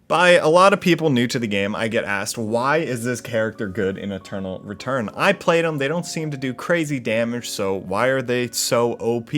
By a lot of people new to the game, I get asked, why is this character good in Eternal Return? I played them, they don't seem to do crazy damage, so why are they so OP?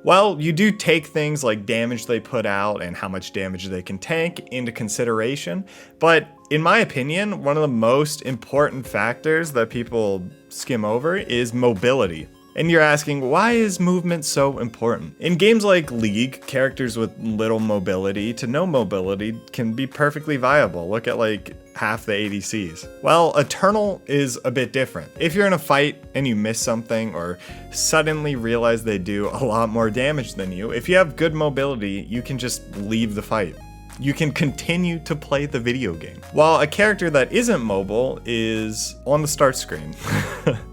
Well, you do take things like damage they put out and how much damage they can tank into consideration, but in my opinion, one of the most important factors that people skim over is mobility. And you're asking, why is movement so important? In games like League, characters with little mobility to no mobility can be perfectly viable. Look at like half the ADCs. Well, Eternal is a bit different. If you're in a fight and you miss something or suddenly realize they do a lot more damage than you, if you have good mobility, you can just leave the fight. You can continue to play the video game. While a character that isn't mobile is on the start screen.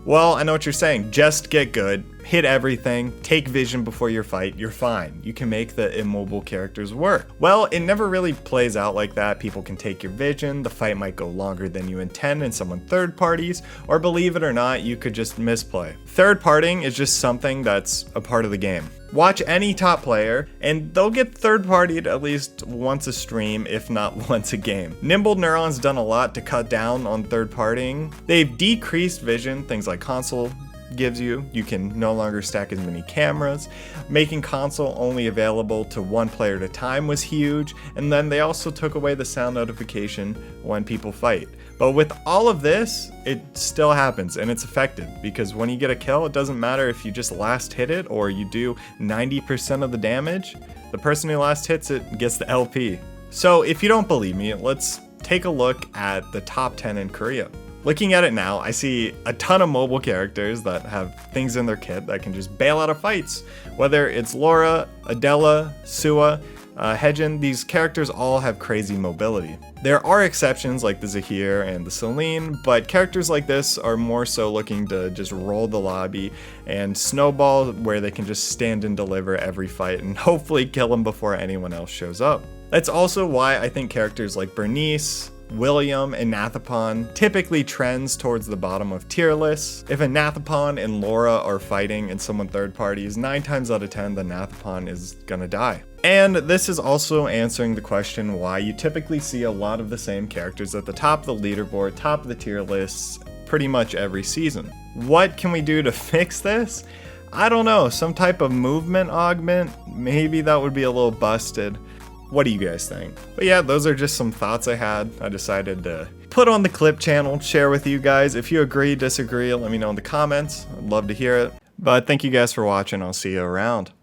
Well, I know what you're saying. Just get good, hit everything, take vision before your fight, you're fine. You can make the immobile characters work. Well, it never really plays out like that. People can take your vision, the fight might go longer than you intend and someone third parties, or believe it or not, you could just misplay. Third partying is just something that's a part of the game. Watch any top player, and they'll get third-partied at least once a stream, if not once a game. Nimble Neuron's done a lot to cut down on third-partying. They've decreased vision, things like console gives you. You can no longer stack as many cameras. Making console only available to one player at a time was huge, and then they also took away the sound notification when people fight. But with all of this, it still happens and it's effective because when you get a kill, it doesn't matter if you just last hit it or you do 90% of the damage. The person who last hits it gets the LP. So if you don't believe me, let's take a look at the top 10 in Korea. Looking at it now, I see a ton of mobile characters that have things in their kit that can just bail out of fights. Whether it's Laura, Adela, Sua, Hejin, these characters all have crazy mobility. There are exceptions like the Zahir and the Celine, but characters like this are more so looking to just roll the lobby and snowball where they can just stand and deliver every fight and hopefully kill them before anyone else shows up. That's also why I think characters like Bernice, William, and Nathapon typically trends towards the bottom of tier lists. If a Nathapon and Laura are fighting and someone third parties, 9 times out of 10 the Nathapon is gonna die. And this is also answering the question why you typically see a lot of the same characters at the top of the leaderboard, top of the tier lists, pretty much every season. What can we do to fix this? I don't know, some type of movement augment? Maybe that would be a little busted. What do you guys think? But yeah, those are just some thoughts I had. I decided to put on the clip channel, share with you guys. If you agree, disagree, let me know in the comments. I'd love to hear it. But thank you guys for watching. I'll see you around.